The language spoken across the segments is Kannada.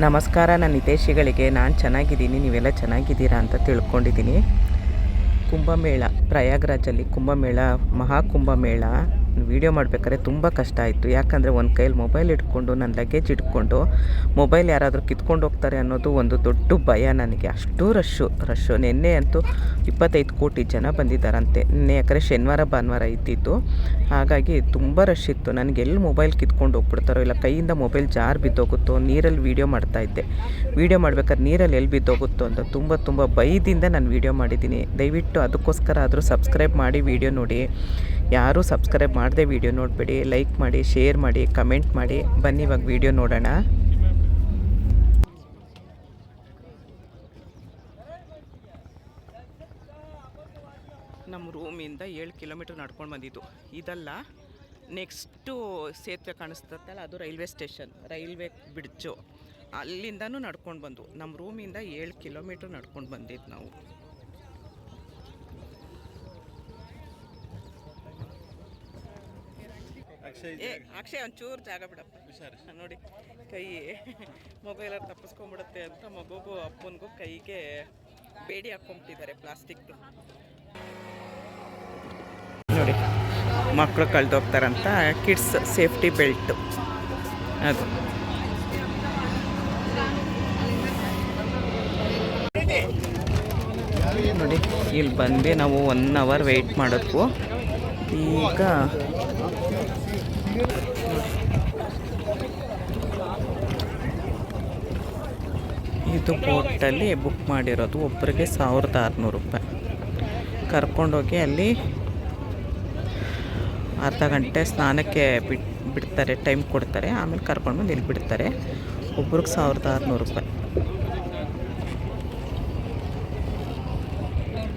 ನಮಸ್ಕಾರ. ನನ್ನ ಹಿತೈಷಿಗಳಿಗೆ ನಾನು ಚೆನ್ನಾಗಿದ್ದೀನಿ, ನೀವೆಲ್ಲ ಚೆನ್ನಾಗಿದ್ದೀರಾ ಅಂತ ತಿಳ್ಕೊಂಡಿದ್ದೀನಿ. ಕುಂಭಮೇಳ ಪ್ರಯಾಗ್ರಾಜಲ್ಲಿ ಕುಂಭಮೇಳ ಮಹಾಕುಂಭಮೇಳ ವೀಡಿಯೋ ಮಾಡಬೇಕಾದ್ರೆ ತುಂಬ ಕಷ್ಟ ಆಯಿತು. ಯಾಕಂದರೆ ಒಂದು ಕೈಯಲ್ಲಿ ಮೊಬೈಲ್ ಇಟ್ಕೊಂಡು ನನ್ನ ಲಗೇಜ್ ಇಟ್ಕೊಂಡು ಮೊಬೈಲ್ ಯಾರಾದರೂ ಕಿತ್ಕೊಂಡು ಹೋಗ್ತಾರೆ ಅನ್ನೋದು ಒಂದು ದೊಡ್ಡ ಭಯ ನನಗೆ. ಅಷ್ಟು ರಶ್ಶು ನಿನ್ನೆ ಅಂತೂ 25 ಕೋಟಿ ಜನ ಬಂದಿದ್ದಾರಂತೆ. ನಿನ್ನೆ ಯಾಕಂದರೆ ಶನಿವಾರ ಭಾನುವಾರ ಇದ್ದಿತ್ತು, ಹಾಗಾಗಿ ತುಂಬ ರಶ್ ಇತ್ತು. ನನಗೆ ಎಲ್ಲಿ ಮೊಬೈಲ್ ಕಿತ್ಕೊಂಡು ಹೋಗ್ಬಿಡ್ತಾರೋ ಇಲ್ಲ ಕೈಯಿಂದ ಮೊಬೈಲ್ ಜಾರ್ ಬಿದ್ದೋಗುತ್ತೋ, ನೀರಲ್ಲಿ ವೀಡಿಯೋ ಮಾಡ್ತಾಯಿದ್ದೆ. ವೀಡಿಯೋ ಮಾಡ್ಬೇಕಾದ್ರೆ ನೀರಲ್ಲಿ ಎಲ್ಲಿ ಬಿದ್ದೋಗುತ್ತೋ ಅಂತ ತುಂಬ ಭಯದಿಂದ ನಾನು ವೀಡಿಯೋ ಮಾಡಿದ್ದೀನಿ. ದಯವಿಟ್ಟು ಅದಕ್ಕೋಸ್ಕರ ಆದರೂ ಸಬ್ಸ್ಕ್ರೈಬ್ ಮಾಡಿ ವೀಡಿಯೋ ನೋಡಿ. ಯಾರೂ ಸಬ್ಸ್ಕ್ರೈಬ್ ಮಾಡದೆ ವೀಡಿಯೋ ನೋಡಬೇಡಿ. ಲೈಕ್ ಮಾಡಿ, ಶೇರ್ ಮಾಡಿ, ಕಮೆಂಟ್ ಮಾಡಿ. ಬನ್ನಿ ಇವಾಗ ವೀಡಿಯೋ ನೋಡೋಣ. ನಮ್ಮ ರೂಮಿಂದ 7 ಕಿಲೋಮೀಟ್ರ್ ನಡ್ಕೊಂಡು ಬಂದಿದ್ದು. ಇದಲ್ಲ, ನೆಕ್ಸ್ಟು ಸೇತುವೆ ಕಾಣಿಸ್ತತ್ತಲ್ಲ, ಅದು ರೈಲ್ವೆ ಸ್ಟೇಷನ್, ರೈಲ್ವೆ ಬ್ರಿಡ್ಜು. ಅಲ್ಲಿಂದನೂ ನಡ್ಕೊಂಡು ಬಂದು ನಮ್ಮ ರೂಮಿಂದ 7 ಕಿಲೋಮೀಟ್ರ್ ನಡ್ಕೊಂಡು ಬಂದಿದ್ದು ನಾವು. ಅಕ್ಷಯ್ ಒಂಚೂರು ಜಾಗ ಬಿಡಪ್ಪ. ನೋಡಿ, ಕೈ ಮೊಬೈಲಲ್ಲಿ ತಪ್ಪಿಸ್ಕೊಂಡ್ಬಿಡುತ್ತೆ ಅಂತ ಮಗುಗೂ ಅಪ್ಪನಿಗೂ ಕೈಗೆ ಬೇಡಿ ಹಾಕ್ಕೊಂಬಿಟ್ಟಿದ್ದಾರೆ ಪ್ಲಾಸ್ಟಿಕ್ದು. ನೋಡಿ, ಮಕ್ಕಳು ಕಳೆದೋಗ್ತಾರಂತ ಕಿಡ್ಸ್ ಸೇಫ್ಟಿ ಬೆಲ್ಟು ಅದು. ನೋಡಿ, ಇಲ್ಲಿ ಬಂದು ನಾವು 1 ಅವರ್ ವೆಯ್ಟ್ ಮಾಡಿದ್ವು. ಈಗ ಇದು ಬೋಟಲ್ಲಿ ಬುಕ್ ಮಾಡಿರೋದು. ಒಬ್ಬರಿಗೆ 1600 ರೂಪಾಯಿ. ಕರ್ಕೊಂಡೋಗಿ ಅಲ್ಲಿ ಅರ್ಧ ಗಂಟೆ ಸ್ನಾನಕ್ಕೆ ಬಿಡ್ತಾರೆ, ಟೈಮ್ ಕೊಡ್ತಾರೆ. ಆಮೇಲೆ ಕರ್ಕೊಂಡು ಬಂದು ಇಲ್ಲಿ ಬಿಡ್ತಾರೆ. ಒಬ್ರಿಗೆ 1600 ರೂಪಾಯಿ.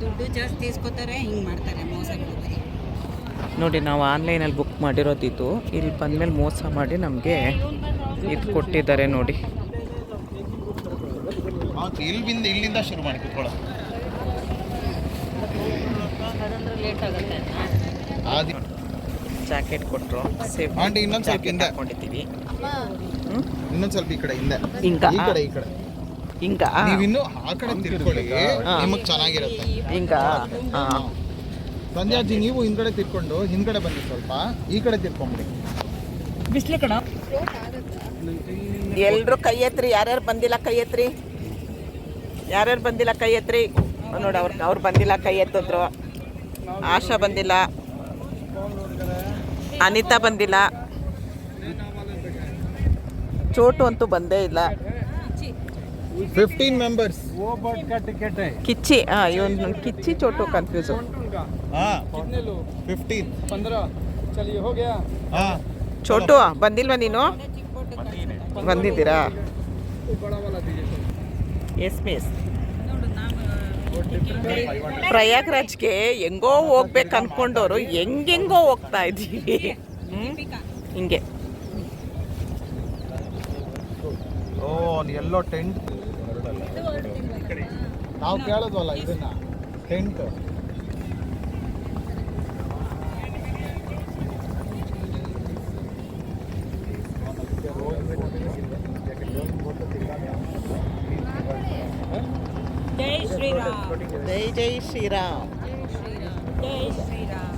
ದುಡ್ಡು ಜಾಸ್ತಿ ಇಸ್ಕೋತಾರೆ, ಹಿಂಗೆ ಮಾಡ್ತಾರೆ, ಮೋಸ ಮಾಡ್ತಾರೆ. ನೋಡಿ, ನಾವು ಆನ್ಲೈನಲ್ಲಿ ಬುಕ್ ಮಾಡಿರೋದಿದ್ದು. ಇಲ್ಲಿ ಬಂದಮೇಲೆ ಮೋಸ ಮಾಡಿ ನಮಗೆ ಇದು ಕೊಟ್ಟಿದ್ದಾರೆ. ನೋಡಿ, ಇಲ್ಲಿಂದ ಶುರು ಮಾಡಿ ಕುತ್ಕೊಳ್ಳೋ. ಜಾಕೆಟ್ ಕೊಟ್ಟರು. ಆಂಟಿ ಇನ್ನೊಂದು ಸ್ವಲ್ಪ ಹಿಂದೆ ಹಾಕೊಂಡಿದ್ದೀವಿ. ಇನ್ನೊಂದು ಸ್ವಲ್ಪ ಈ ಕಡೆ ಹಿಂದೆ, ಈ ಕಡೆ ಹಿಂಗ. ನೀವಿನ್ನು ಆ ಕಡೆ ತಿರ್ಕೊಳ್ಳಿ, ನಿಮಗೆ ಚೆನ್ನಾಗಿರುತ್ತೆ. ಹಿಂಗ ಸಂಧ್ಯಾಜಿ, ನೀವು ಹಿಂದ್ಗಡೆ ತಿರ್ಕೊಂಡು ಹಿಂದ್ಗಡೆ ಬನ್ನಿ, ಸ್ವಲ್ಪ ಈ ಕಡೆ ತಿರ್ಕೊಂಬಿಡಿ. ಬಿಸ್ಲಿ ಕಣ. ಎಲ್ಲರೂ ಕೈ ಎತ್ರಿ. ಯಾರ್ಯಾರು ಬಂದಿಲ್ಲ ಕೈ ಎತ್ರಿ. ಯಾರ್ಯಾರು ಬಂದಿಲ್ಲ ಕೈ ಎತ್ರಿ. ನೋಡಿ, ಅವ್ರು ಬಂದಿಲ್ಲ, ಕೈ ಎತ್ತಿದ್ರು. ಆಶಾ ಬಂದಿಲ್ಲ, ಅನಿತಾ ಬಂದಿಲ್ಲ, ಚೋಟು ಅಂತೂ ಬಂದೇ ಇಲ್ಲ. 15 ಮೆಂಬರ್ಸ್. ಕಿಚ್ಚಿ, ಇವನು ಕಿಚ್ಚಿ ಚೋಟು ಕನ್ಫ್ಯೂಸು. 15 ಚೋಟು ಬಂದಿಲ್ವಾ ನೀನು? ಬಂದಿದ್ದೀರಾ? Yes miss. ಪ್ರಯಾಗ್ರಾಜ್ಗೆ ಹೆಂಗೋ ಹೋಗ್ಬೇಕು ಅನ್ಕೊಂಡವರು ಹೆಂಗೆಂಗೋ ಹೋಗ್ತಾ ಇದ್ದೀವಿ. ಹಿಂಗೆ ಎಲ್ಲೋ ಟೆಂಟ್ ನಾವು ಕೇಳೋದ್ವಲ್ಲ, ಇದನ್ನ ಟೆಂಟ್. ಜೈ ಶ್ರೀರಾಮ್. ಜೈ ಜೈ ಶ್ರೀರಾಮ್. ಜೈ ಶ್ರೀರಾಮ್.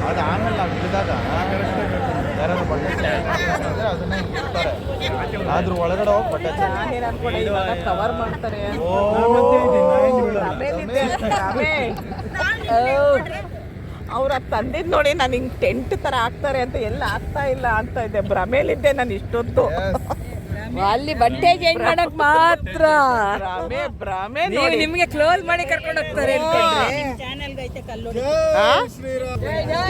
ಅದು ಆಮೇಲೆ ನಾವು ಹಿಡಿದಾಗ ಯಾರಾದ್ರು ಬಟ್ಟೆ ಅದನ್ನ ಇರ್ತಾರೆ, ಅದ್ರ ಒಳಗಡೆ ಹೋಗಿ ಬಟ್ಟೆ ಕವರ್ ಮಾಡ್ತಾರೆ. ಅವ್ರು ಅದು ತಂದಿದ್ದು ನೋಡಿ, ನಾನು ಹಿಂಗೆ ಟೆಂಟ್ ಥರ ಹಾಕ್ತಾರೆ ಅಂತ ಎಲ್ಲ ಆಗ್ತಾ ಇಲ್ಲ ಅಂತ ಇದ್ದೆ. ಭ್ರಮೇಲಿದ್ದೆ ನಾನು ಇಷ್ಟೊತ್ತು. ಅಲ್ಲಿ ಬಟ್ಟೆ ಚೇಂಜ್ ಮಾಡಕ್ ಮಾತ್ರ ಭ್ರಮೆ ಭ್ರಮೆ ನೀವು ನೋಡಿ. ನಿಮ್ಗೆ ಕ್ಲೋಸ್ ಮಾಡಿ ಕರ್ಕೊಂಡು ಹೋಗ್ತಾರೆ ಅನ್ಕೊಂಡ್ರೆ. ಚಾನೆಲ್ಗೆ ಐತೆ ಕಲ್ಲು ಆ?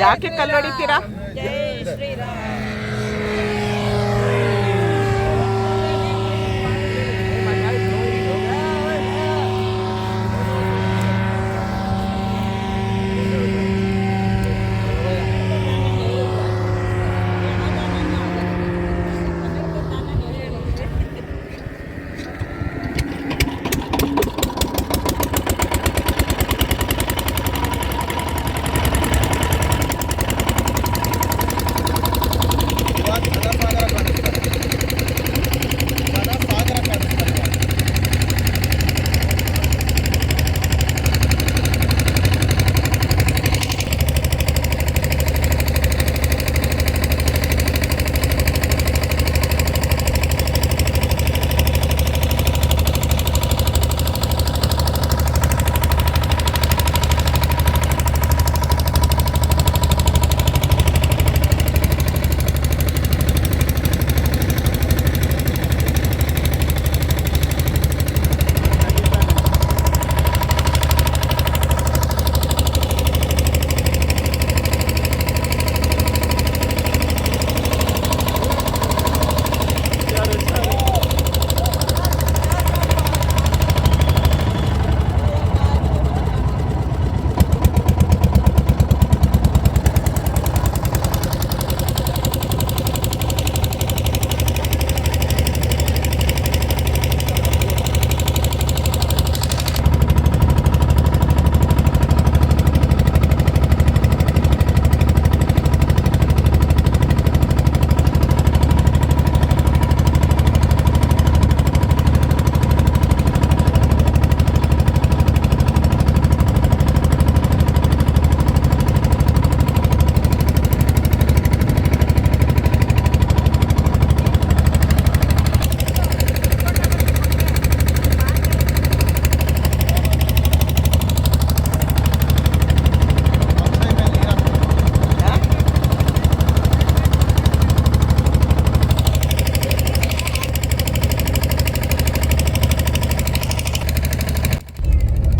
ಯಾಕೆ ಕಲ್ಲು ಹೊಡಿತೀರಾ? ಜೈ ಶ್ರೀರಾಮ್. ಇವಾಗ ಧನಸಾಗರ ಕಾಣಿಸ್ತಾರೆ. ಧನಸಾಗರ ಕಾಣಿಸ್ತಾರೆ.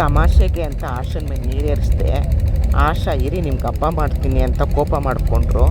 ತಮಾಷೆಗೆ ಅಂತ ಆಶನ ಮೇಲೆ ನೀರೇರಿಸ್ದೆ. ಆಶಾ ಇರಿ ನಿಮ್ಗೆ ಹಬ್ಬ ಮಾಡ್ತೀನಿ ಅಂತ ಕೋಪ ಮಾಡಿಕೊಂಡ್ರು.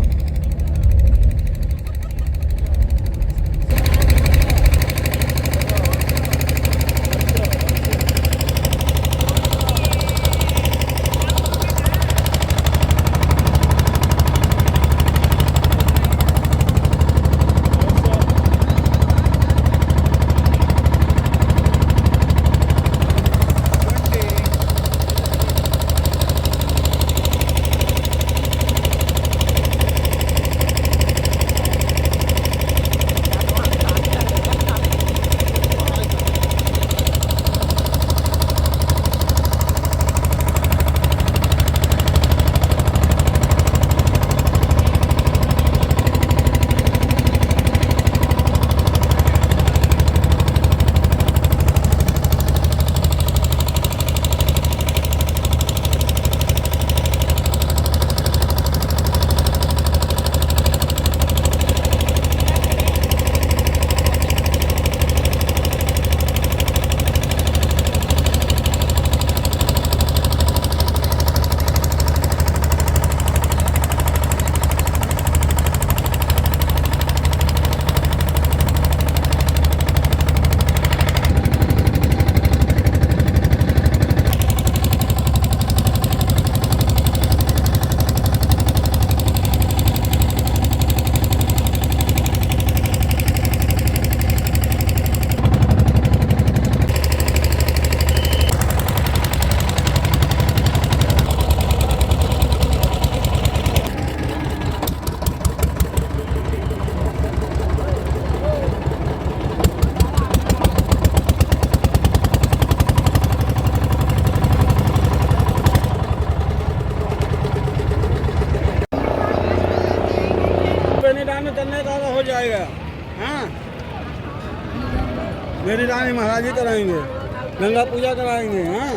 हो जाएगा। हाँ, मेरी रानी महाराजी कराएंगे, गंगा पूजा कराएंगे। हाँ,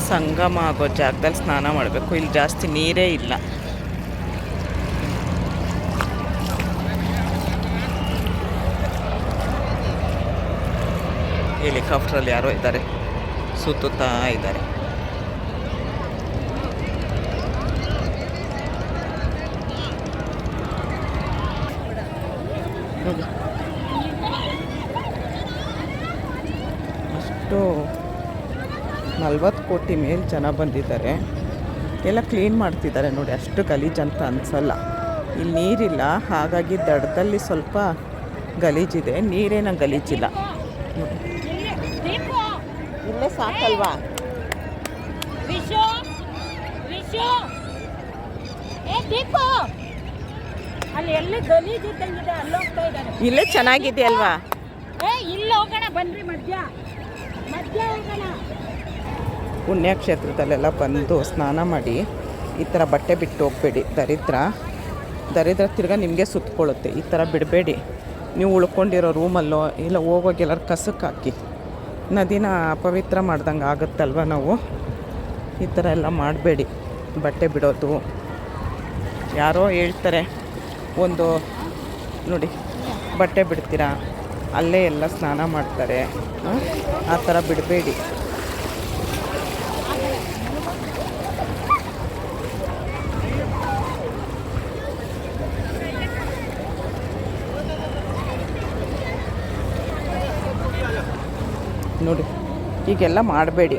ಸಂಗಮ ಆಗೋ ಜಾಗದಲ್ಲಿ ಸ್ನಾನ ಮಾಡಬೇಕು. ಇಲ್ಲಿ ಜಾಸ್ತಿ ನೀರೇ ಇಲ್ಲ. ಹೆಲಿಕಾಪ್ಟ್ರಲ್ಲಿ ಯಾರೋ ಇದ್ದಾರೆ, ಸುತ್ತುತ್ತಾ ಇದ್ದಾರೆ. ಅಷ್ಟು 40 ಕೋಟಿ ಮೇಲೆ ಜನ ಬಂದಿದ್ದಾರೆ. ಎಲ್ಲ ಕ್ಲೀನ್ ಮಾಡ್ತಿದ್ದಾರೆ ನೋಡಿ. ಅಷ್ಟು ಗಲೀಜಂತ ಅನಿಸಲ್ಲ. ಇಲ್ಲಿ ನೀರಿಲ್ಲ, ಹಾಗಾಗಿ ದಡದಲ್ಲಿ ಸ್ವಲ್ಪ ಗಲೀಜಿದೆ. ನೀರೇನ ಗಲೀಜಿಲ್ಲ. ಇಲ್ಲೇ ಸಾಕಲ್ವಾ? ಅಲ್ಲಿ ಎಲ್ಲಿ ಗಲೀಜ್ ಇದ್ದಂಗಿದೆ, ಅಲ್ಲಿ ಹೋಗ್ತಾ ಇದ್ದಾರೆ. ಇಲ್ಲೇ ಚೆನ್ನಾಗಿದೆ ಅಲ್ವಾ? ಇಲ್ಲಿ ಹೋಗೋಣ ಬನ್ರಿ, ಮಧ್ಯ ಹೋಗೋಣ. ಪುಣ್ಯಕ್ಷೇತ್ರದಲ್ಲೆಲ್ಲ ಬಂದು ಸ್ನಾನ ಮಾಡಿ ಈ ಥರ ಬಟ್ಟೆ ಬಿಟ್ಟು ಹೋಗಬೇಡಿ. ದರಿದ್ರ ತಿರ್ಗಾ ನಿಮಗೆ ಸುತ್ತಕೊಳ್ಳುತ್ತೆ. ಈ ಥರ ಬಿಡಬೇಡಿ. ನೀವು ಉಳ್ಕೊಂಡಿರೋ ರೂಮಲ್ಲೋ ಇಲ್ಲ ಹೋಗೋಗಿ ಎಲ್ಲರೂ ಕಸಕ್ಕೆ ಹಾಕಿ. ನದಿನ ಅಪವಿತ್ರ ಮಾಡ್ದಂಗೆ ಆಗುತ್ತಲ್ವ. ನಾವು ಈ ಥರ ಎಲ್ಲ ಮಾಡಬೇಡಿ. ಬಟ್ಟೆ ಬಿಡೋದು ಯಾರೋ ಹೇಳ್ತಾರೆ, ಒಂದು ನೋಡಿ ಬಟ್ಟೆ ಬಿಡ್ತೀರಾ, ಅಲ್ಲೇ ಎಲ್ಲ ಸ್ನಾನ ಮಾಡ್ತಾರೆ. ಆ ಥರ ಬಿಡಬೇಡಿ. ನೋಡಿ ಹೀಗೆಲ್ಲ ಮಾಡಬೇಡಿ.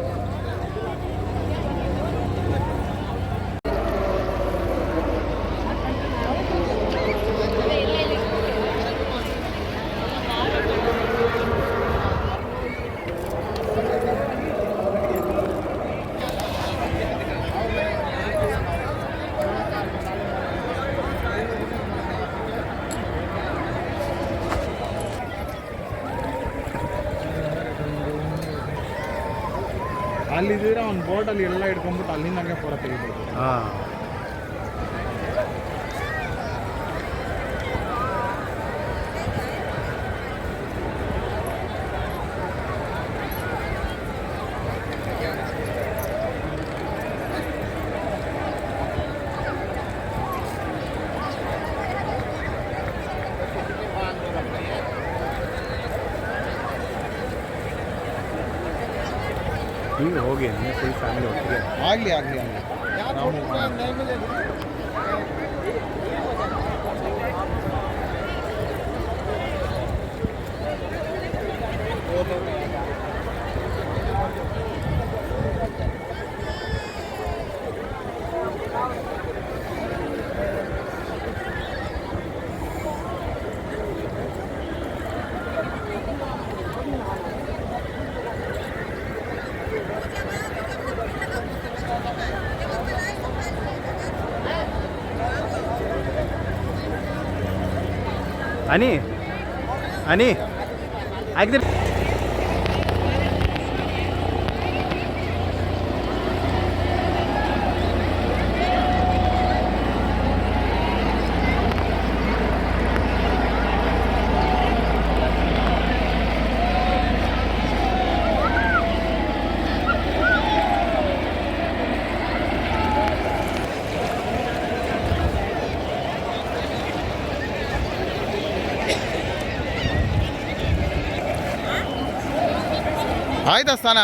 ಅಲ್ಲಿದ್ದೀರಾ ಒಂದು ಬೋಟಲ್ಲಿ ಎಲ್ಲ ಇಟ್ಕೊಂಡ್ಬಿಟ್ಟು ಅಲ್ಲಿಂದಾಗೆ ಫೋಟೋ ತೆಗಿಬೋದು. ಈಗ ಹೋಗಿ ಫುಲ್ ಫ್ಯಾಮಿಲಿ ಒಟ್ಟಿಗೆ ಆಗಲಿ ನಾವು ಅನಿ ಆಗಿದ್ರೆ ಆಯ್ತಾ ಸ್ಥಾನ?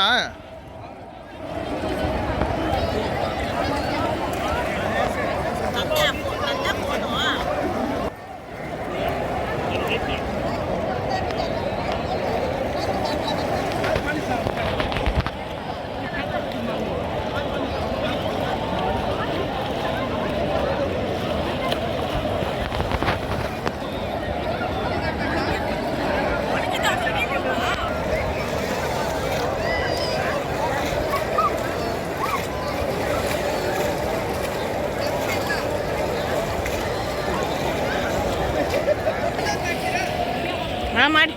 ಹಾಂ ಮಾಡಿ.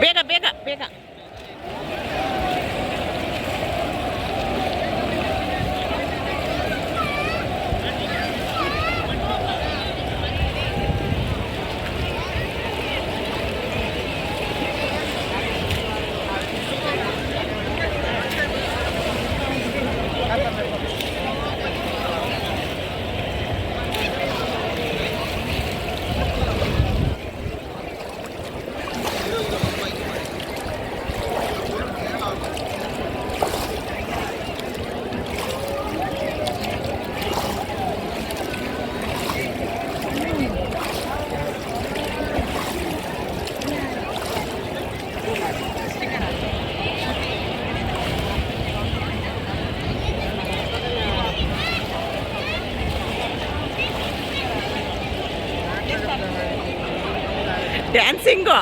ಬೇಗ ಬೇಗ ಬೇಗ. ಡ್ಯಾನ್ಸಿಂಗು.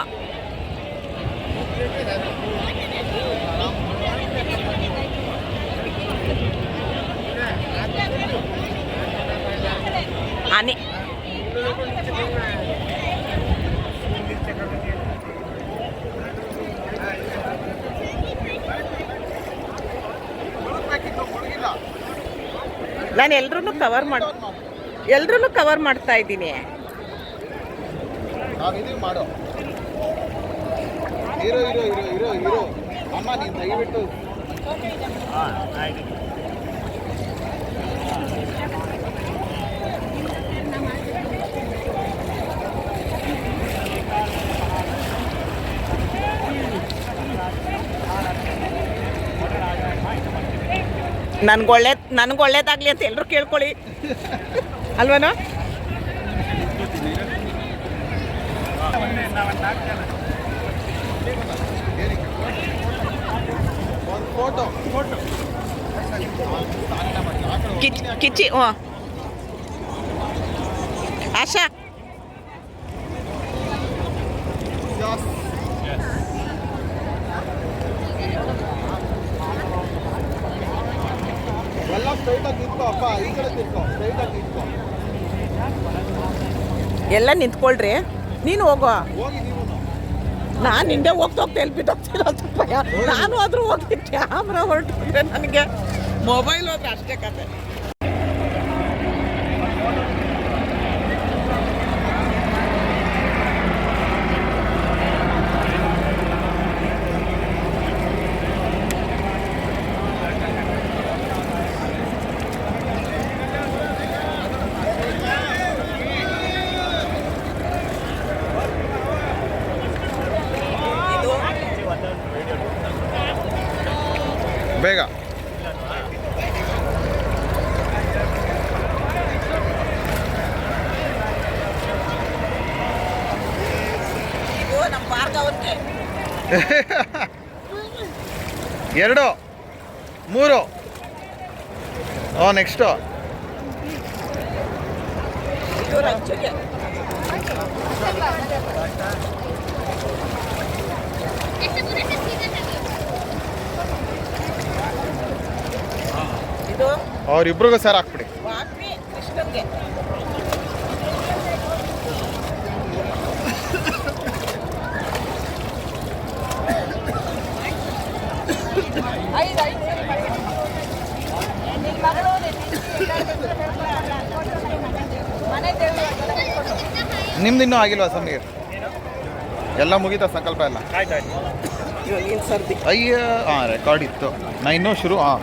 ಆನೆ ನಾನು ಎಲ್ರೂ ಕವರ್ ಮಾಡ್ತಾ ಇದ್ದೀನಿ. ನಾವಿದೀವಿ ಮಾಡೋ ಹೀರೋ ಅಮ್ಮ ನೀನು ದಯವಿಟ್ಟು ನನಗೆ ಒಳ್ಳೇದಾಗ್ಲಿ ಅಂತ ಎಲ್ಲರೂ ಕೇಳ್ಕೊಳ್ಳಿ ಅಲ್ವನೋ. ಫೋಟೋ ಕಿಚ್ಚಿ ಹ್ಞೂ ಆಶಾ ಎಲ್ಲ ಸ್ಟ್ರೈಟಾಗಿ ನಿಂತ್ಕೋ ಅಪ್ಪ, ಈ ಕಡೆ ತಿರ್ಕೋ, ಸ್ಟ್ರೈಟಾಗಿ ನಿಂತ್ಕೋ. ಎಲ್ಲ ನಿಂತ್ಕೊಳ್ರಿ, ನೀನು ಹೋಗೋ. ಹೋಗಿ ನೀವು ನಾನು ಹಿಂದೆ ಹೋಗ್ತಾ ಎಲ್ಬಿಟ್ಟೋಗ್ತೀರ ಭಯ. ನಾನು ಆದರೂ ಹೋಗಿ ಕ್ಯಾಮ್ರಾ ಹೊರಟಿದ್ರೆ ನನಗೆ ಮೊಬೈಲ್ ಹೋದ್ರೆ ಅಷ್ಟೇ ಕತೆ. ಬೇಗ ನಮ್ಮ ಭಾರ್ಗವನ್ಗೆ 2 3 ನೆಕ್ಸ್ಟು ಇವ್ರ ಅಚ್ಚುಗೆ ಇದು ಅವ್ರಿಬ್ರಿಗೂ ಸರ್ ಹಾಕ್ಬಿಡಿ. ವಾಪಿ ಕೃಷ್ಣನ್ಗೆ ನಿಮ್ದು ಇನ್ನೂ ಆಗಿಲ್ವಾ ಸಮೀರ್? ಎಲ್ಲ ಮುಗೀತಾ ಸಂಕಲ್ಪ ಎಲ್ಲ? ಇವಾಗ ಏನು ಸರ್ದಿ ಅಯ್ಯ ಹಾಂ ರೆಕಾರ್ಡ್ ಇತ್ತು. ನಾ ಇನ್ನೂ ಶುರು ಹಾಂ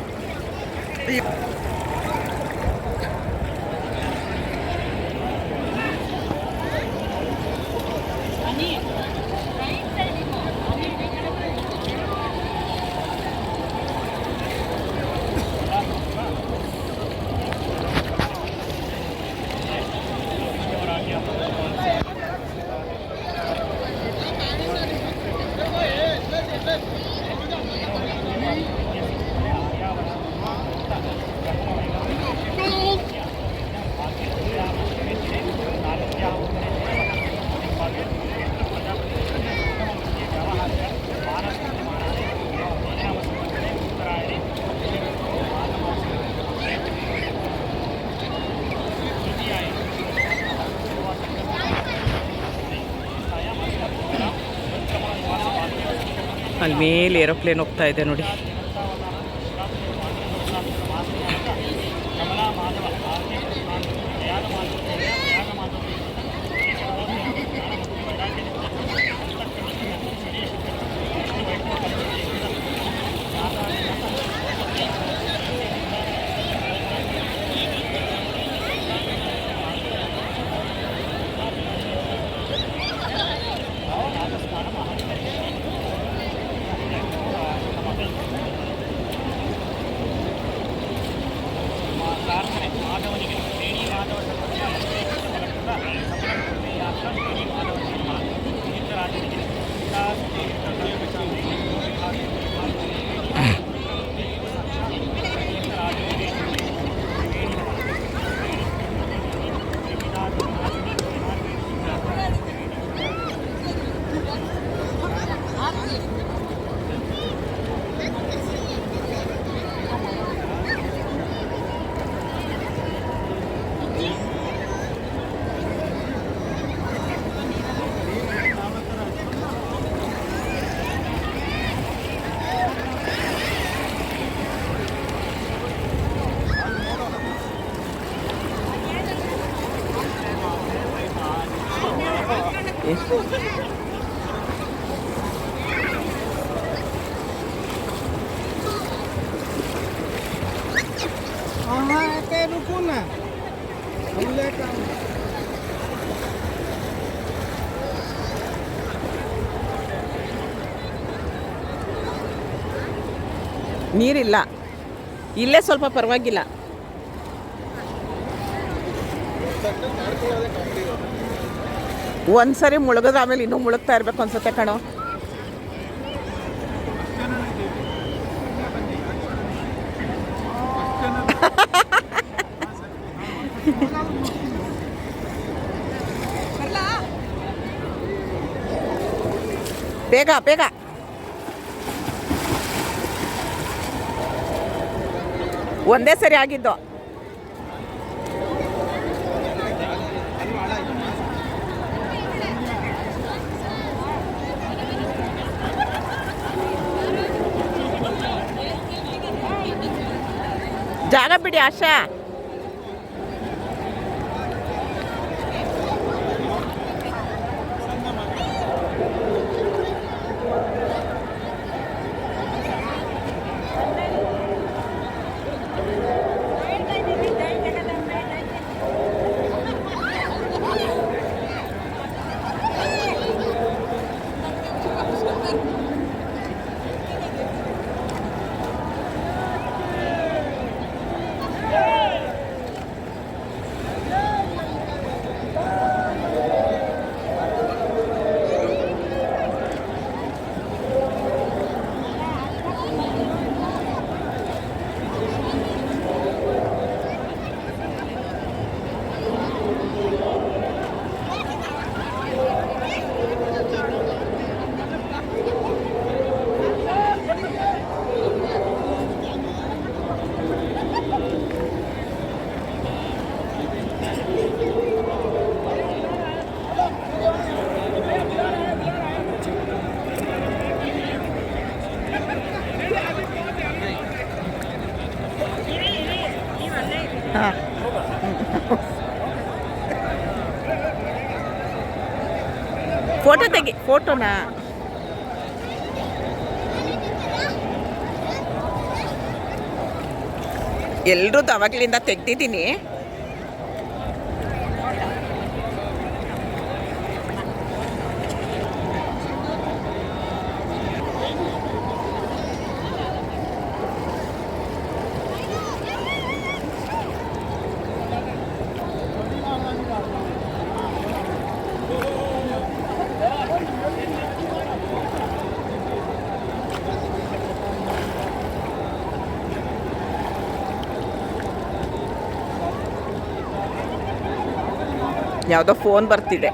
ಅಲ್ಲಿ ಮೇಲೆ ಏರೋಪ್ಲೇನ್ ಹೋಗ್ತಾ ಇದೆ ನೋಡಿ. हाँ के रुको ना हम लेकर आओ। ನೀರಿಲ್ಲ, ಇಲ್ಲೇ ಸ್ವಲ್ಪ ಪರವಾಗಿಲ್ಲ. ಒಂದ್ಸರಿ ಮುಳುಗದ ಆಮೇಲೆ ಇನ್ನೂ ಮುಳುಗ್ತಾ ಇರ್ಬೇಕು ಅನ್ಸುತ್ತೆ ಕಣೋ. ಬೇಗ ಬೇಗ. ಒಂದೇ ಸರಿ ಆಗಿದ್ದು. ಜಾಗ ಬಿಡಿ ಆಶಾ. ಫೋಟೋ ತೆಗಿ, ಫೋಟೋನಾ? ಎಲ್ರದ್ದು ಅವಾಗಲಿಂದ ತೆಗ್ದಿದ್ದೀನಿ. ಯಾವುದೋ ಫೋನ್ ಬರ್ತಿದೆ.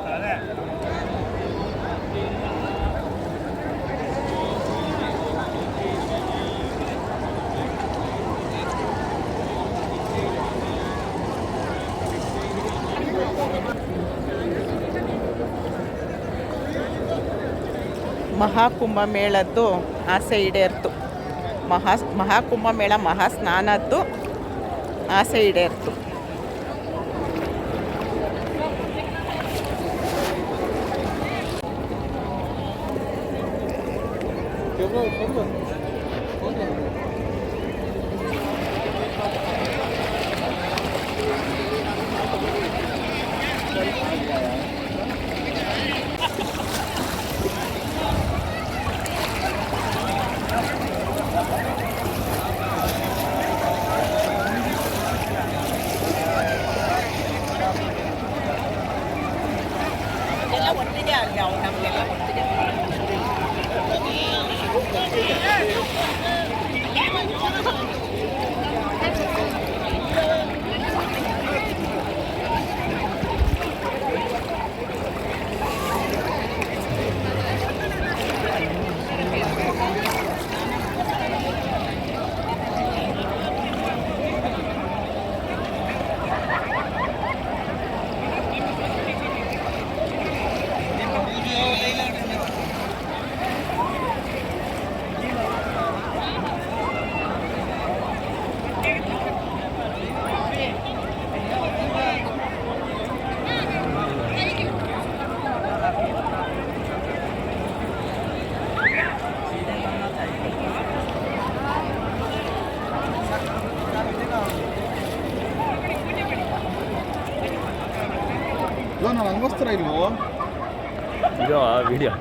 ಮಹಾಕುಂಭಮೇಳದ್ದು ಆಸೆ ಈಡೇರ್ತು. ಮಹಾಕುಂಭಮೇಳ ಮಹಾಸ್ನಾನದ್ದು ಆಸೆ ಈಡೇರ್ತು. ಒಟ್ಟಿಗೆ ಆಗಿ ಅವ್ರು ನಮಗೆಲ್ಲ ಒಟ್ಟಿಗೆ ನಾನು ಹಂಗೋಸ್ಕರ ಇಲ್ವೋ ಇದು ವಿಡಿಯೋ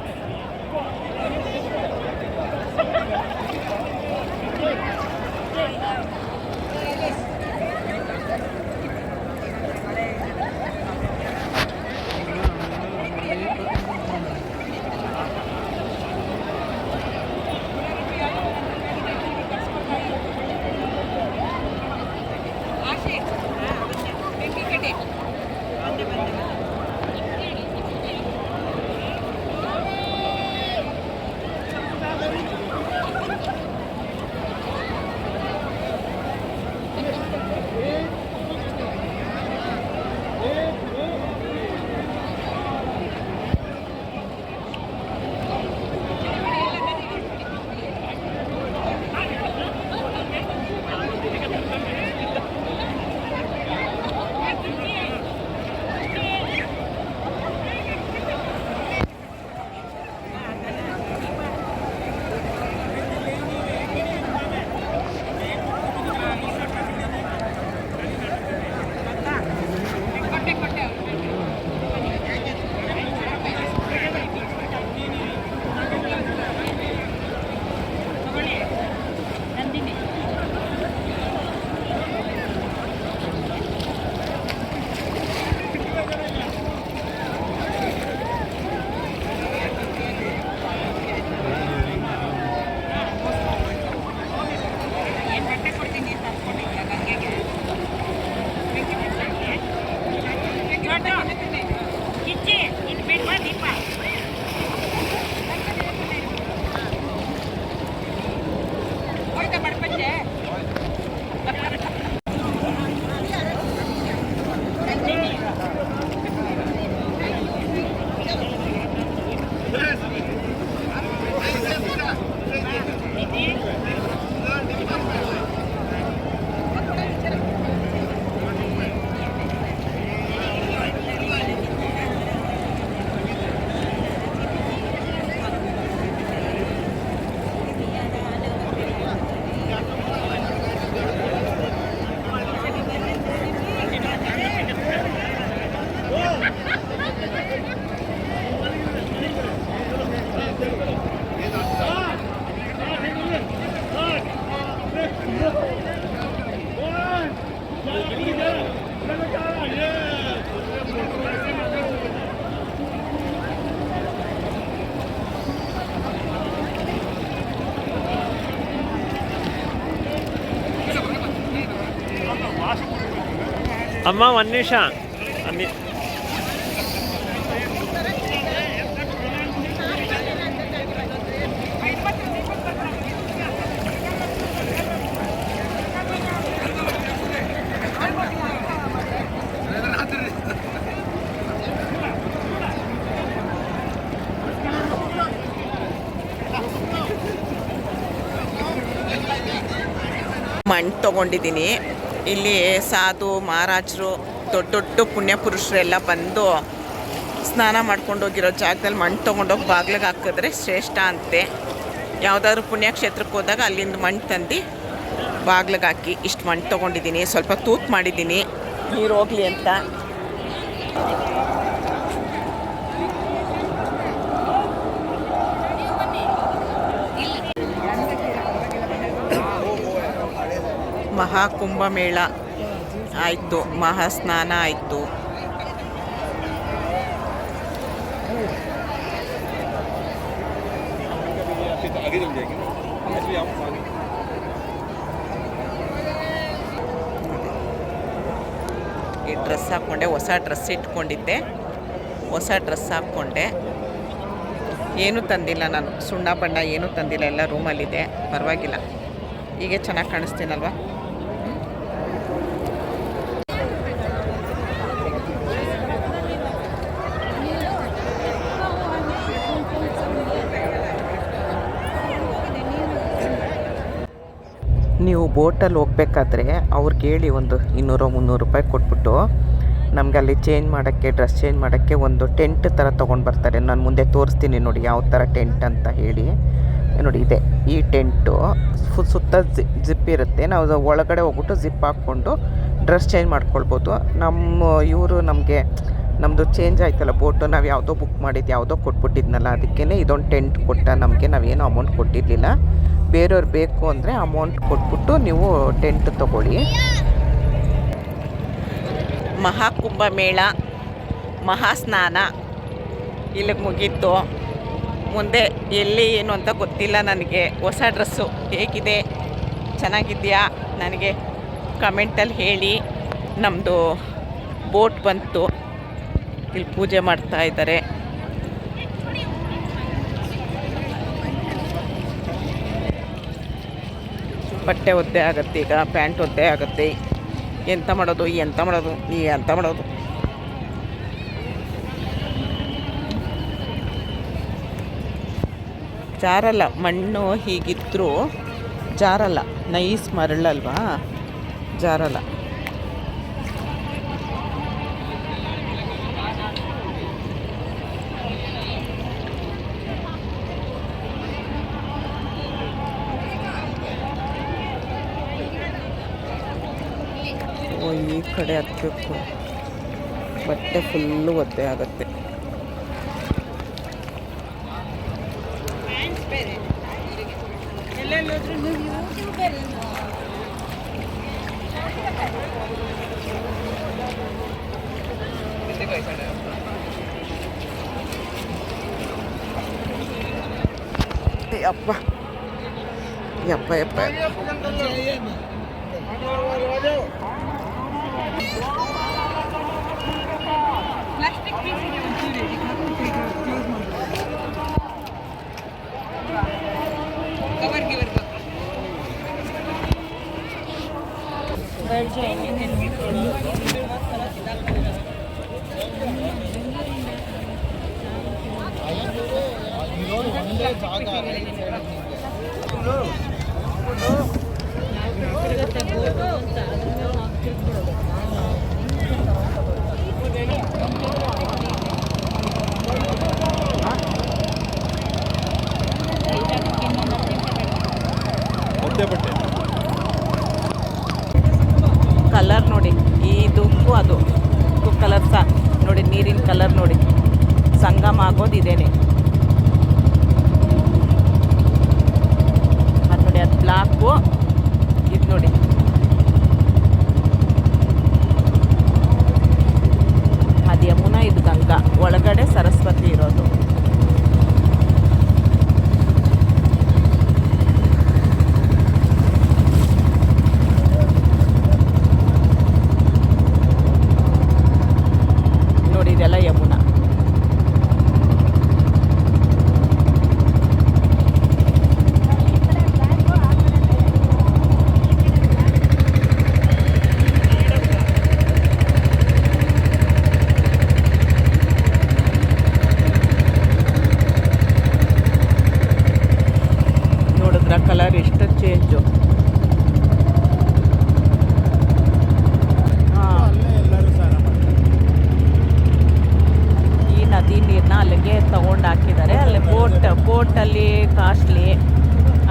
ಅಮ್ಮ ಒಂದು ನಿಮಿಷ ಮಣ್ಣು ತೊಗೊಂಡಿದ್ದೀನಿ. ಇಲ್ಲಿ ಸಾಧು ಮಹಾರಾಜರು ದೊಡ್ಡ ದೊಡ್ಡ ಪುಣ್ಯ ಪುರುಷರೆಲ್ಲ ಬಂದು ಸ್ನಾನ ಮಾಡ್ಕೊಂಡು ಹೋಗಿರೋ ಜಾಗದಲ್ಲಿ ಮಣ್ಣು ತೊಗೊಂಡೋಗಿ ಬಾಗ್ಲಿಗೆ ಹಾಕಿದ್ರೆ ಶ್ರೇಷ್ಠ ಅಂತೆ. ಯಾವುದಾದ್ರೂ ಪುಣ್ಯಕ್ಷೇತ್ರಕ್ಕೆ ಹೋದಾಗ ಅಲ್ಲಿಂದ ಮಣ್ಣು ತಂದು ಬಾಗ್ಲಿಗೆ ಹಾಕಿ ಇಷ್ಟು ಮಣ್ಣು ತೊಗೊಂಡಿದ್ದೀನಿ. ಸ್ವಲ್ಪ ತೂತು ಮಾಡಿದ್ದೀನಿ ನೀರು ಹೋಗಲಿ ಅಂತ. ಮಹಾಕುಂಭಮೇಳ ಆಯಿತು, ಮಹಾಸ್ನಾನ ಆಯಿತು. ಈ ಡ್ರೆಸ್ ಹಾಕ್ಕೊಂಡೆ, ಹೊಸ ಡ್ರೆಸ್ ಇಟ್ಕೊಂಡಿದ್ದೆ, ಹೊಸ ಡ್ರೆಸ್ ಹಾಕ್ಕೊಂಡೆ. ಏನೂ ತಂದಿಲ್ಲ ನಾನು, ಸುಣ್ಣ ಬಣ್ಣ ಏನೂ ತಂದಿಲ್ಲ, ಎಲ್ಲ ರೂಮಲ್ಲಿದೆ, ಪರವಾಗಿಲ್ಲ. ಹೀಗೆ ಚೆನ್ನಾಗಿ ಕಾಣಿಸ್ತೀನಲ್ವ. ನೀವು ಬೋಟಲ್ಲಿ ಹೋಗ್ಬೇಕಾದ್ರೆ ಅವ್ರಿಗೆ ಹೇಳಿ ಒಂದು 200-300 ರೂಪಾಯಿ ಕೊಟ್ಬಿಟ್ಟು ನಮಗೆ ಅಲ್ಲಿ ಚೇಂಜ್ ಮಾಡೋಕ್ಕೆ, ಡ್ರೆಸ್ ಚೇಂಜ್ ಮಾಡೋಕ್ಕೆ ಒಂದು ಟೆಂಟ್ ಥರ ತೊಗೊಂಡು ಬರ್ತಾರೆ. ನಾನು ಮುಂದೆ ತೋರಿಸ್ತೀನಿ ನೋಡಿ ಯಾವ ಥರ ಟೆಂಟ್ ಅಂತ ಹೇಳಿ. ನೋಡಿ ಇದೆ ಈ ಟೆಂಟು, ಸುತ್ತ ಜಿಪ್ ಇರುತ್ತೆ. ನಾವು ಒಳಗಡೆ ಹೋಗ್ಬಿಟ್ಟು ಜಿಪ್ ಹಾಕ್ಕೊಂಡು ಡ್ರೆಸ್ ಚೇಂಜ್ ಮಾಡ್ಕೊಳ್ಬೋದು. ನಮ್ಮ ಇವರು ನಮಗೆ ನಮ್ಮದು ಚೇಂಜ್ ಆಯ್ತಲ್ಲ ಬೋಟು, ನಾವು ಯಾವುದೋ ಬುಕ್ ಮಾಡಿದ್ದು ಯಾವುದೋ ಕೊಟ್ಬಿಟ್ಟಿದ್ನಲ್ಲ, ಅದಕ್ಕೇ ಇದೊಂದು ಟೆಂಟ್ ಕೊಟ್ಟ ನಮಗೆ. ನಾವೇನು ಅಮೌಂಟ್ ಕೊಟ್ಟಿರಲಿಲ್ಲ. ಬೇರೆಯವ್ರು ಬೇಕು ಅಂದರೆ ಅಮೌಂಟ್ ಕೊಟ್ಬಿಟ್ಟು ನೀವು ಟೆಂಟ್ ತೊಗೊಳ್ಳಿ. ಮಹಾಕುಂಭಮೇಳ ಮಹಾಸ್ನಾನ ಇಲ್ಲಿಗೆ ಮುಗೀತು. ಮುಂದೆ ಎಲ್ಲಿ ಏನು ಅಂತ ಗೊತ್ತಿಲ್ಲ ನನಗೆ. ಹೊಸ ಡ್ರೆಸ್ಸು ಹೇಗಿದೆ, ಚೆನ್ನಾಗಿದೆಯಾ ನನಗೆ ಕಮೆಂಟಲ್ಲಿ ಹೇಳಿ. ನಮ್ಮದು ಬೋಟ್ ಬಂತು, ಇಲ್ಲಿ ಪೂಜೆ ಮಾಡ್ತಾ ಇದ್ದಾರೆ. ಬಟ್ಟೆ ಒದ್ದೆ ಆಗುತ್ತೆ, ಈಗ ಪ್ಯಾಂಟ್ ಒದ್ದೆ ಆಗುತ್ತೆ. ಎಂತ ಮಾಡೋದು ಜಾರಲ್ಲ, ಮಣ್ಣು ಹೀಗಿದ್ರೂ ಜಾರಲ್ಲ, ನೈಸ್ ಮರಳಲ್ವಾ, ಜಾರಲ್ಲ. ಈ ಕಡೆ ಹತ್ತಬೇಕು, ಬಟ್ಟೆ ಫುಲ್ಲು ಒದ್ದೆ ಆಗುತ್ತೆ. ಯಪ್ಪ ಯಪ್ಪ ಯಪ್ಪ ಕಲರ್ ನೋಡಿ, ಇದಕ್ಕೂ ಅದು ಕಲರ್ ಸಹ ನೋಡಿ, ನೀರಿನ ಕಲರ್ ನೋಡಿ, ಸಂಗಮ ಆಗೋದು ಇದೇನೆ. ಅದು ನೋಡಿ, ಅದು ಬ್ಲಾಕು, ಇದು ನೋಡಿ. ಅದು ಯಮುನಾ, ಇದು ಗಂಗಾ, ಒಳಗಡೆ ಸರಸ್ವತಿ ಇರೋದು. ನೋಡಿ, ಇದೆಲ್ಲ ಯಮುನಾ. ನೋಡಿದ್ರ ಕಲರ್ ಎಷ್ಟು ಚೇಂಜು. ಈ ನದಿ ನೀರನ್ನ ಅಲ್ಲಿಗೆ ತಗೊಂಡು ಹಾಕಿದ್ದಾರೆ. ಅಲ್ಲಿ ಬೋಟಲ್ಲಿ ಕಾಸ್ಟ್ಲಿ,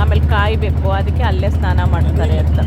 ಆಮೇಲೆ ಕಾಯಬೇಕು, ಅದಕ್ಕೆ ಅಲ್ಲೇ ಸ್ನಾನ ಮಾಡ್ತಾರೆ ಅಂತ.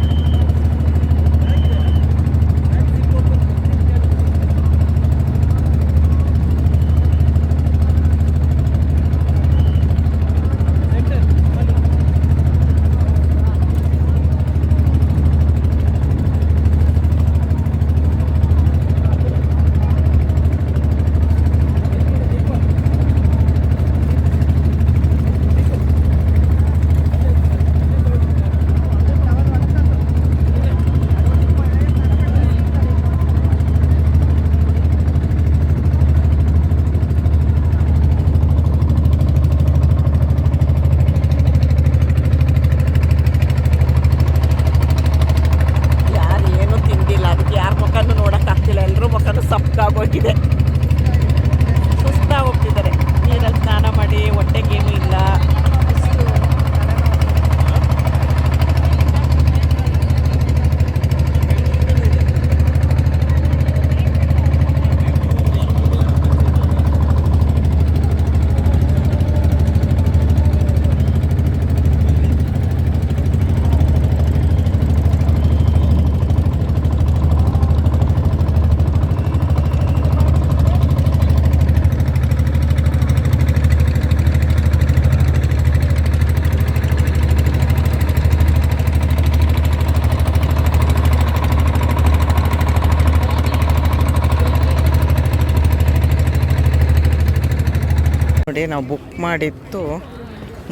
ನೋಡಿ ನಾವು ಬುಕ್ ಮಾಡಿದ್ದು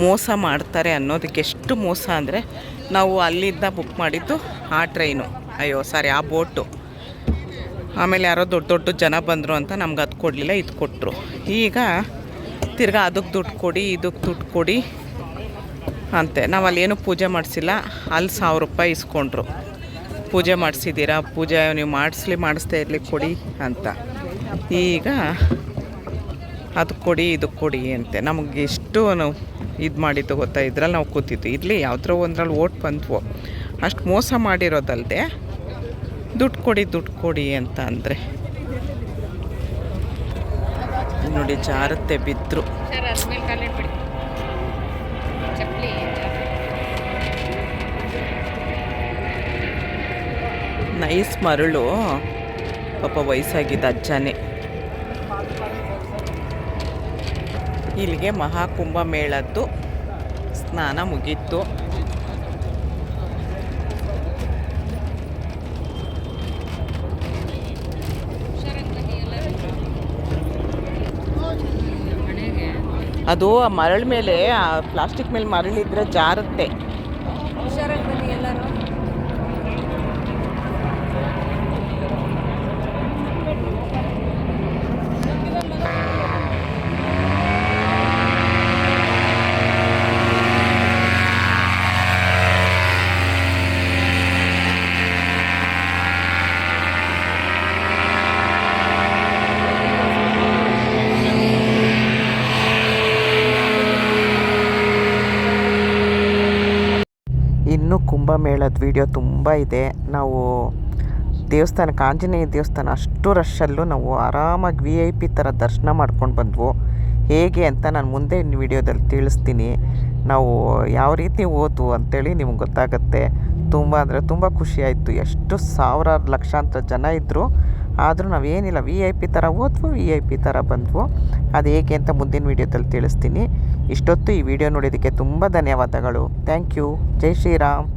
ಮೋಸ ಮಾಡ್ತಾರೆ ಅನ್ನೋದಕ್ಕೆ ಎಷ್ಟು ಮೋಸ ಅಂದರೆ ನಾವು ಅಲ್ಲಿಂದ ಬುಕ್ ಮಾಡಿದ್ದು ಆ ಟ್ರೈನು ಆ ಬೋಟು. ಆಮೇಲೆ ಯಾರೋ ದೊಡ್ಡ ದೊಡ್ಡ ಜನ ಬಂದರು ಅಂತ ನಮ್ಗೆ ಅದು ಕೊಡಲಿಲ್ಲ, ಇದು ಕೊಟ್ಟರು. ಈಗ ತಿರ್ಗಾ ಅದಕ್ಕೆ ದುಡ್ಡು ಕೊಡಿ ಇದಕ್ಕೆ ದುಡ್ಡು ಕೊಡಿ ಅಂತೆ. ನಾವು ಅಲ್ಲೇನು ಪೂಜೆ ಮಾಡಿಸಿಲ್ಲ, ಅಲ್ಲಿ 1000 ರೂಪಾಯಿ ಇಸ್ಕೊಂಡ್ರು. ಪೂಜೆ ಮಾಡಿಸಿದ್ದೀರಾ, ಪೂಜೆ ನೀವು ಮಾಡಿಸ್ದೇ ಇರಲಿ ಕೊಡಿ ಅಂತ. ಈಗ ಅದು ಕೊಡಿ ಇದಕ್ಕೆ ಕೊಡಿ ಅಂತೆ. ನಮಗೆ ಎಷ್ಟು ನಾವು ಇದು ಮಾಡಿದ್ದು ಗೊತ್ತಾ, ಇದ್ರಲ್ಲಿ ನಾವು ಕೂತಿದ್ದು. ಇರಲಿ ಯಾವುದ್ರೋ ಒಂದ್ರಲ್ಲಿ ಓಟ್ ಬಂದ್ವು, ಅಷ್ಟು ಮೋಸ ಮಾಡಿರೋದಲ್ಲದೆ ದುಡ್ಡು ಕೊಡಿ ಅಂತ ಅಂದರೆ ನೋಡಿ ಜಾರತ್ತೆ ಬಿದ್ದರು. ನೈಸ್ ಮರಳು, ಪಾಪ ವಯಸ್ಸಾಗಿದ್ದ ಅಜ್ಜನೇ. ಇಲ್ಲಿಗೆ ಮಹಾಕುಂಭ ಮೇಳದ್ದು ಸ್ನಾನ ಮುಗೀತು. ಅದು ಆ ಮರಳ ಮೇಲೆ, ಆ ಪ್ಲಾಸ್ಟಿಕ್ ಮೇಲೆ ಮರಳಿದ್ರೆ ಜಾರುತ್ತೆ. ಇನ್ನೂ ಕುಂಭಮೇಳದ ವಿಡಿಯೋ ತುಂಬ ಇದೆ. ನಾವು ದೇವಸ್ಥಾನಕ್ಕೆ, ಆಂಜನೇಯ ದೇವಸ್ಥಾನ ಅಷ್ಟು ರಶ್ಶಲ್ಲೂ ನಾವು ಆರಾಮಾಗಿ VIP ಥರ ದರ್ಶನ ಮಾಡ್ಕೊಂಡು ಬಂದ್ವು. ಹೇಗೆ ಅಂತ ನಾನು ಮುಂದೆ ವಿಡಿಯೋದಲ್ಲಿ ತಿಳಿಸ್ತೀನಿ. ನಾವು ಯಾವ ರೀತಿ ಹೋದ್ವು ಅಂಥೇಳಿ ನಿಮ್ಗೆ ಗೊತ್ತಾಗುತ್ತೆ. ತುಂಬ ಅಂದರೆ ತುಂಬ ಖುಷಿಯಾಯಿತು. ಎಷ್ಟು ಸಾವಿರಾರು ಲಕ್ಷಾಂತರ ಜನ ಇದ್ದರು, ಆದರೂ ನಾವೇನಿಲ್ಲ VIP ಥರ ಹೋದ್ವು, VIP ಥರ ಬಂದ್ವು. ಅದು ಹೇಗೆ ಅಂತ ಮುಂದಿನ ವೀಡಿಯೋದಲ್ಲಿ ತಿಳಿಸ್ತೀನಿ. ಇಷ್ಟೊತ್ತು ಈ ವಿಡಿಯೋ ನೋಡೋದಕ್ಕೆ ತುಂಬ ಧನ್ಯವಾದಗಳು. Thank you. ಜೈ ಶ್ರೀರಾಮ್.